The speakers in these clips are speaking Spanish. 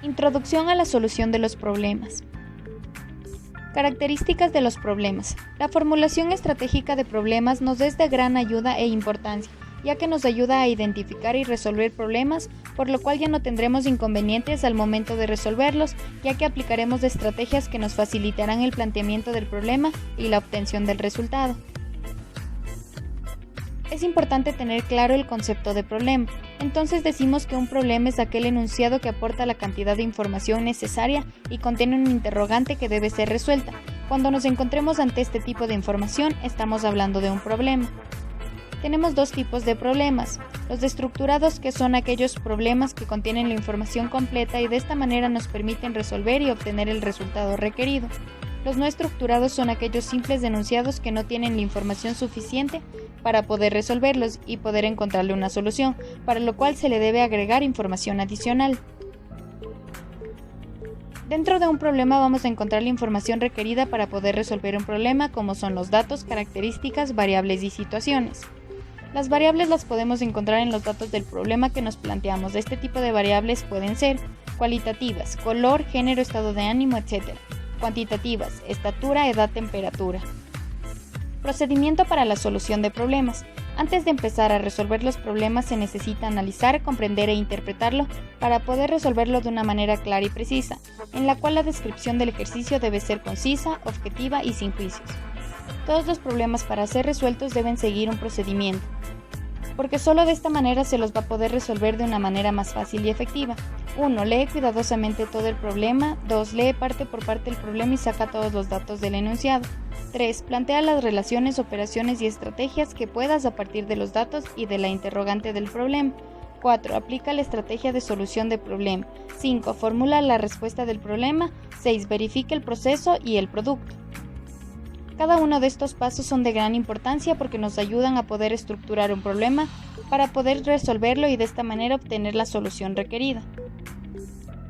Introducción a la solución de los problemas. Características de los problemas. La formulación estratégica de problemas nos es de gran ayuda e importancia, ya que nos ayuda a identificar y resolver problemas, por lo cual ya no tendremos inconvenientes al momento de resolverlos, ya que aplicaremos estrategias que nos facilitarán el planteamiento del problema y la obtención del resultado. Es importante tener claro el concepto de problema. Entonces decimos que un problema es aquel enunciado que aporta la cantidad de información necesaria y contiene un interrogante que debe ser resuelta. Cuando nos encontremos ante este tipo de información, estamos hablando de un problema. Tenemos dos tipos de problemas. Los estructurados, que son aquellos problemas que contienen la información completa y de esta manera nos permiten resolver y obtener el resultado requerido. Los no estructurados son aquellos simples enunciados que no tienen la información suficiente para poder resolverlos y poder encontrarle una solución, para lo cual se le debe agregar información adicional. Dentro de un problema vamos a encontrar la información requerida para poder resolver un problema, como son los datos, características, variables y situaciones. Las variables las podemos encontrar en los datos del problema que nos planteamos. Este tipo de variables pueden ser cualitativas, color, género, estado de ánimo, etc. Cuantitativas, estatura, edad, temperatura. Procedimiento para la solución de problemas. Antes de empezar a resolver los problemas se necesita analizar, comprender e interpretarlo para poder resolverlo de una manera clara y precisa, en la cual la descripción del ejercicio debe ser concisa, objetiva y sin juicios. Todos los problemas para ser resueltos deben seguir un procedimiento, porque solo de esta manera se los va a poder resolver de una manera más fácil y efectiva. 1. Lee cuidadosamente todo el problema. 2. Lee parte por parte el problema y saca todos los datos del enunciado. 3. Plantea las relaciones, operaciones y estrategias que puedas a partir de los datos y de la interrogante del problema. 4. Aplica la estrategia de solución del problema. 5. Formula la respuesta del problema. 6. Verifica el proceso y el producto. Cada uno de estos pasos son de gran importancia porque nos ayudan a poder estructurar un problema para poder resolverlo y de esta manera obtener la solución requerida.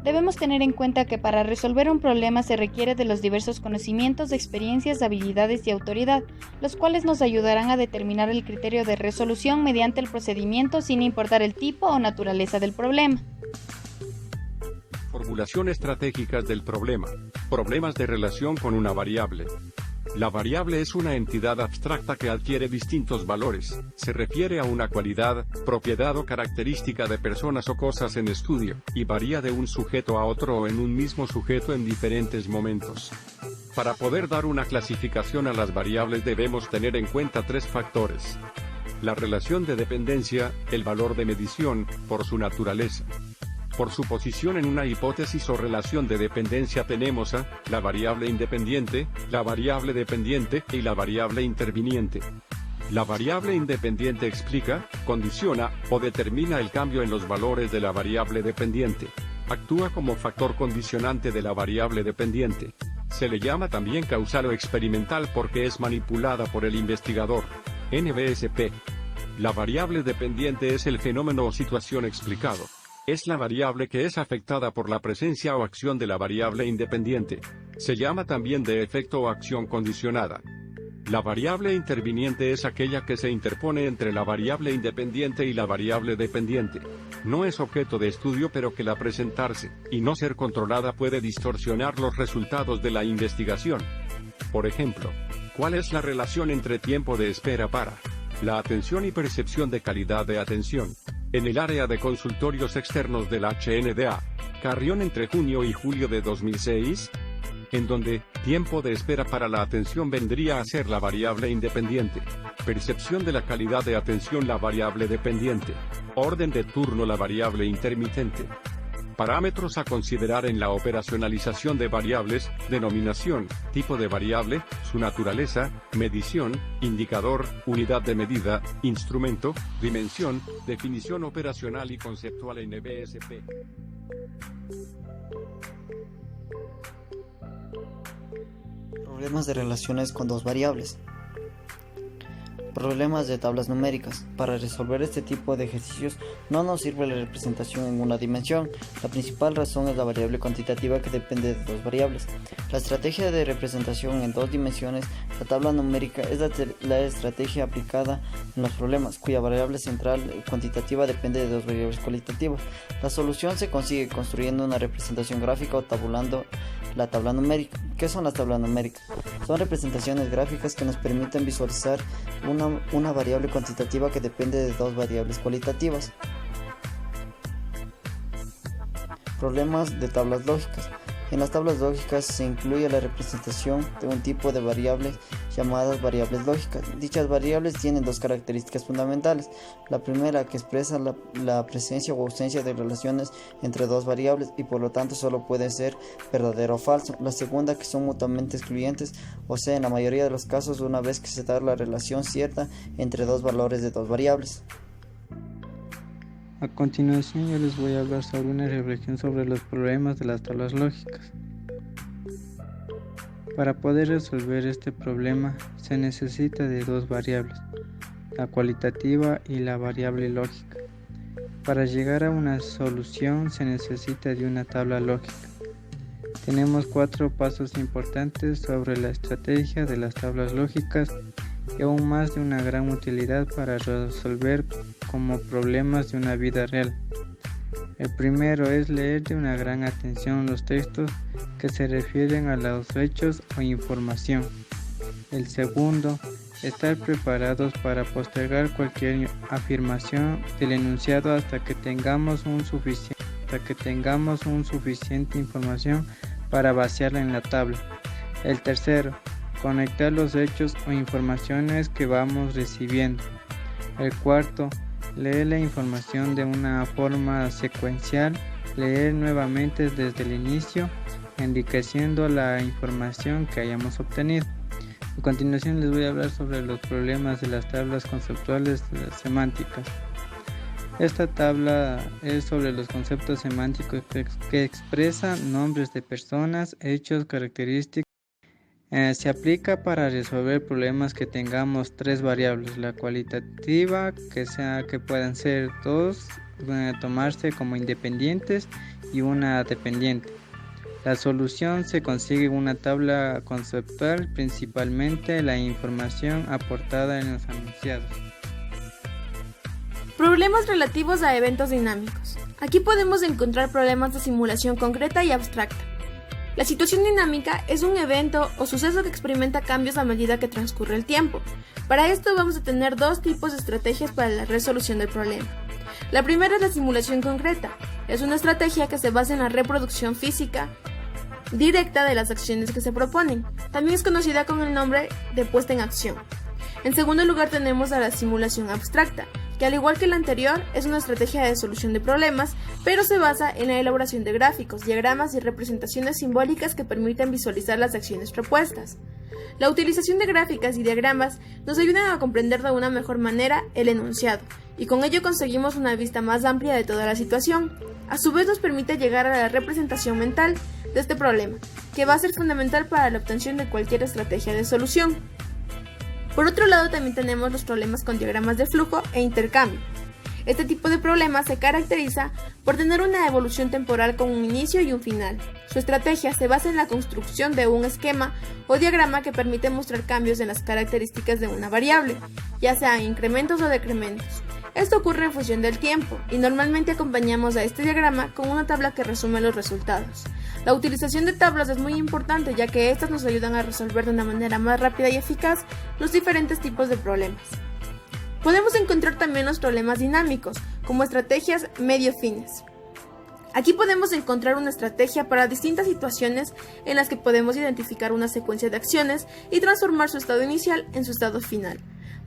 Debemos tener en cuenta que para resolver un problema se requiere de los diversos conocimientos, experiencias, habilidades y autoridad, los cuales nos ayudarán a determinar el criterio de resolución mediante el procedimiento sin importar el tipo o naturaleza del problema. Formulación estratégicas del problema. Problemas de relación con una variable. La variable es una entidad abstracta que adquiere distintos valores. Se refiere a una cualidad, propiedad o característica de personas o cosas en estudio, y varía de un sujeto a otro o en un mismo sujeto en diferentes momentos. Para poder dar una clasificación a las variables debemos tener en cuenta tres factores: la relación de dependencia, el valor de medición, por su naturaleza. Por su posición en una hipótesis o relación de dependencia tenemos a la variable independiente, la variable dependiente y la variable interviniente. La variable independiente explica, condiciona o determina el cambio en los valores de la variable dependiente. Actúa como factor condicionante de la variable dependiente. Se le llama también causal o experimental porque es manipulada por el investigador. NBSP. La variable dependiente es el fenómeno o situación explicado. Es la variable que es afectada por la presencia o acción de la variable independiente. Se llama también de efecto o acción condicionada. La variable interviniente es aquella que se interpone entre la variable independiente y la variable dependiente. No es objeto de estudio, pero que la presentarse y no ser controlada puede distorsionar los resultados de la investigación. Por ejemplo, ¿cuál es la relación entre tiempo de espera para la atención y percepción de calidad de atención? En el área de consultorios externos del HNDA, Carrión entre junio y julio de 2006, en donde tiempo de espera para la atención vendría a ser la variable independiente, percepción de la calidad de atención la variable dependiente, orden de turno la variable intermitente. Parámetros a considerar en la operacionalización de variables: denominación, tipo de variable, su naturaleza, medición, indicador, unidad de medida, instrumento, dimensión, definición operacional y conceptual en NBSP. Problemas de relaciones con dos variables. Problemas de tablas numéricas. Para resolver este tipo de ejercicios no nos sirve la representación en una dimensión. La principal razón es la variable cuantitativa que depende de dos variables. La estrategia de representación en dos dimensiones, la tabla numérica, es la estrategia aplicada en los problemas cuya variable central cuantitativa depende de dos variables cualitativas. La solución se consigue construyendo una representación gráfica o tabulando la tabla numérica. ¿Qué son las tablas numéricas? Son representaciones gráficas que nos permiten visualizar una variable cuantitativa que depende de dos variables cualitativas. Problemas de tablas lógicas. En las tablas lógicas se incluye la representación de un tipo de variables llamadas variables lógicas. Dichas variables tienen dos características fundamentales. La primera, que expresa la presencia o ausencia de relaciones entre dos variables y por lo tanto solo puede ser verdadero o falso. La segunda, que son mutuamente excluyentes, o sea, en la mayoría de los casos, una vez que se da la relación cierta entre dos valores de dos variables. A continuación yo les voy a hablar sobre una reflexión sobre los problemas de las tablas lógicas. Para poder resolver este problema se necesita de dos variables, la cualitativa y la variable lógica. Para llegar a una solución se necesita de una tabla lógica. Tenemos 4 pasos importantes sobre la estrategia de las tablas lógicas y aún más de una gran utilidad para resolver como problemas de una vida real. El primero es leer de una gran atención los textos que se refieren a los hechos o información. El segundo, estar preparados para postergar cualquier afirmación del enunciado hasta que tengamos suficiente información para vaciarla en la tabla. El tercero, conectar los hechos o informaciones que vamos recibiendo. El cuarto, leer la información de una forma secuencial, leer nuevamente desde el inicio, enriqueciendo la información que hayamos obtenido. A continuación les voy a hablar sobre los problemas de las tablas conceptuales semánticas. Esta tabla es sobre los conceptos semánticos que expresan nombres de personas, hechos, características. Se aplica para resolver problemas que tengamos 3 variables, la cualitativa, que puedan ser 2, tomarse como independientes y una dependiente. La solución se consigue en una tabla conceptual, principalmente la información aportada en los enunciados. Problemas relativos a eventos dinámicos. Aquí podemos encontrar problemas de simulación concreta y abstracta. La situación dinámica es un evento o suceso que experimenta cambios a medida que transcurre el tiempo. Para esto vamos a tener 2 tipos de estrategias para la resolución del problema. La primera es la simulación concreta. Es una estrategia que se basa en la reproducción física directa de las acciones que se proponen. También es conocida con el nombre de puesta en acción. En segundo lugar tenemos a la simulación abstracta, que al igual que la anterior es una estrategia de solución de problemas, pero se basa en la elaboración de gráficos, diagramas y representaciones simbólicas que permiten visualizar las acciones propuestas. La utilización de gráficas y diagramas nos ayudan a comprender de una mejor manera el enunciado, y con ello conseguimos una vista más amplia de toda la situación. A su vez nos permite llegar a la representación mental de este problema, que va a ser fundamental para la obtención de cualquier estrategia de solución. Por otro lado, también tenemos los problemas con diagramas de flujo e intercambio. Este tipo de problemas se caracteriza por tener una evolución temporal con un inicio y un final. Su estrategia se basa en la construcción de un esquema o diagrama que permite mostrar cambios en las características de una variable, ya sean incrementos o decrementos. Esto ocurre en función del tiempo y normalmente acompañamos a este diagrama con una tabla que resume los resultados. La utilización de tablas es muy importante ya que estas nos ayudan a resolver de una manera más rápida y eficaz los diferentes tipos de problemas. Podemos encontrar también los problemas dinámicos, como estrategias medio-fines. Aquí podemos encontrar una estrategia para distintas situaciones en las que podemos identificar una secuencia de acciones y transformar su estado inicial en su estado final.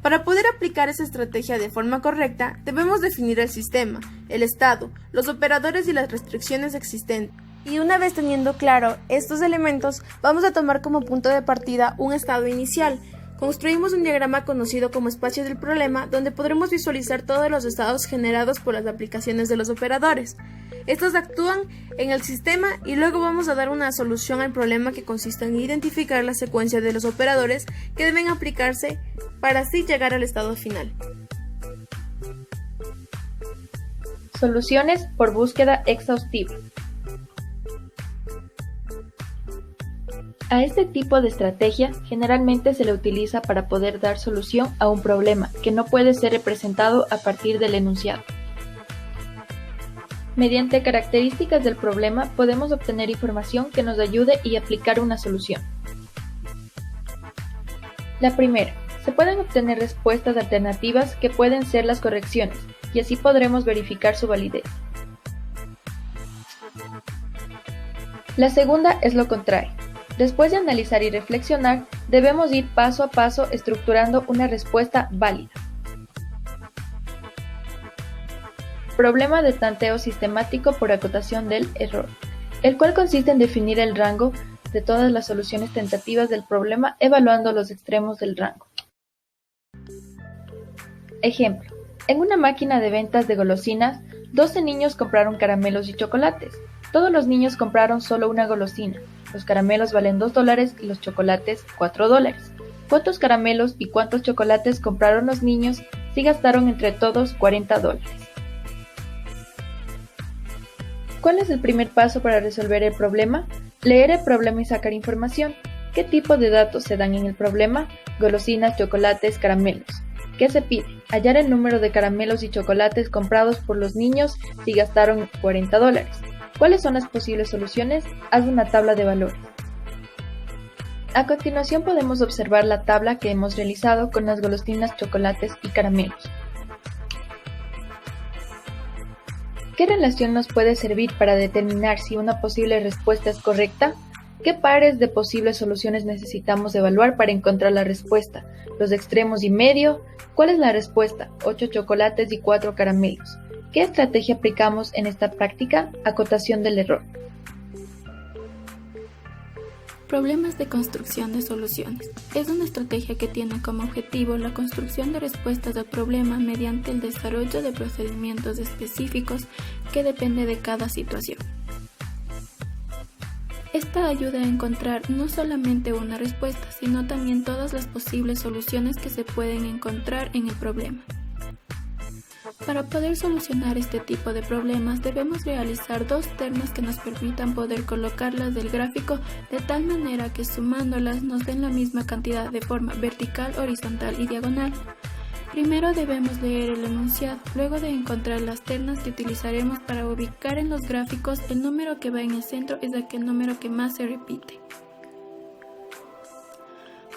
Para poder aplicar esa estrategia de forma correcta, debemos definir el sistema, el estado, los operadores y las restricciones existentes. Y una vez teniendo claro estos elementos, vamos a tomar como punto de partida un estado inicial. Construimos un diagrama conocido como espacio del problema, donde podremos visualizar todos los estados generados por las aplicaciones de los operadores. Estos actúan en el sistema y luego vamos a dar una solución al problema que consiste en identificar la secuencia de los operadores que deben aplicarse para así llegar al estado final. Soluciones por búsqueda exhaustiva. A este tipo de estrategia generalmente se le utiliza para poder dar solución a un problema que no puede ser representado a partir del enunciado. Mediante características del problema podemos obtener información que nos ayude y aplicar una solución. La primera, se pueden obtener respuestas alternativas que pueden ser las correcciones, y así podremos verificar su validez. La segunda es lo contrario. Después de analizar y reflexionar, debemos ir paso a paso estructurando una respuesta válida. Problema de tanteo sistemático por acotación del error, el cual consiste en definir el rango de todas las soluciones tentativas del problema evaluando los extremos del rango. Ejemplo, en una máquina de ventas de golosinas, 12 niños compraron caramelos y chocolates. Todos los niños compraron solo una golosina. Los caramelos valen $2 y los chocolates $4. ¿Cuántos caramelos y cuántos chocolates compraron los niños si gastaron entre todos $40? ¿Cuál es el primer paso para resolver el problema? Leer el problema y sacar información. ¿Qué tipo de datos se dan en el problema? Golosinas, chocolates, caramelos. ¿Qué se pide? Hallar el número de caramelos y chocolates comprados por los niños si gastaron $40. ¿Cuáles son las posibles soluciones? Haz una tabla de valores. A continuación podemos observar la tabla que hemos realizado con las golosinas, chocolates y caramelos. ¿Qué relación nos puede servir para determinar si una posible respuesta es correcta? ¿Qué pares de posibles soluciones necesitamos evaluar para encontrar la respuesta? ¿Los extremos y medio? ¿Cuál es la respuesta? 8 chocolates y 4 caramelos. ¿Qué estrategia aplicamos en esta práctica? Acotación del error. Problemas de construcción de soluciones. Es una estrategia que tiene como objetivo la construcción de respuestas al problema mediante el desarrollo de procedimientos específicos que depende de cada situación. Esta ayuda a encontrar no solamente una respuesta, sino también todas las posibles soluciones que se pueden encontrar en el problema. Para poder solucionar este tipo de problemas debemos realizar dos ternas que nos permitan poder colocarlas del gráfico de tal manera que sumándolas nos den la misma cantidad de forma vertical, horizontal y diagonal. Primero debemos leer el enunciado, luego de encontrar las ternas que utilizaremos para ubicar en los gráficos el número que va en el centro es aquel número que más se repite.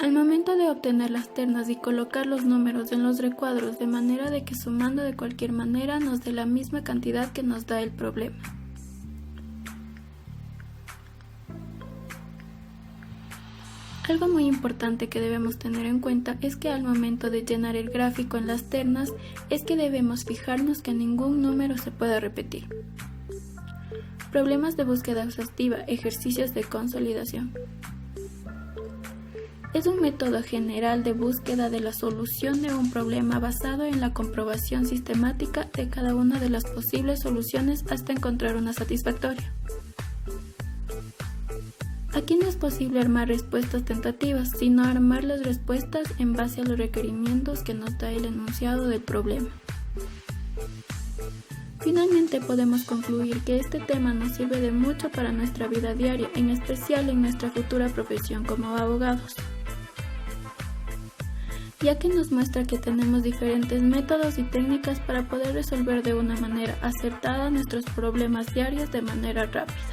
Al momento de obtener las ternas y colocar los números en los recuadros de manera de que sumando de cualquier manera nos dé la misma cantidad que nos da el problema. Algo muy importante que debemos tener en cuenta es que al momento de llenar el gráfico en las ternas es que debemos fijarnos que ningún número se pueda repetir. Problemas de búsqueda exhaustiva, ejercicios de consolidación. Es un método general de búsqueda de la solución de un problema basado en la comprobación sistemática de cada una de las posibles soluciones hasta encontrar una satisfactoria. Aquí no es posible armar respuestas tentativas, sino armar las respuestas en base a los requerimientos que nos da el enunciado del problema. Finalmente podemos concluir que este tema nos sirve de mucho para nuestra vida diaria, en especial en nuestra futura profesión como abogados, ya que nos muestra que tenemos diferentes métodos y técnicas para poder resolver de una manera acertada nuestros problemas diarios de manera rápida.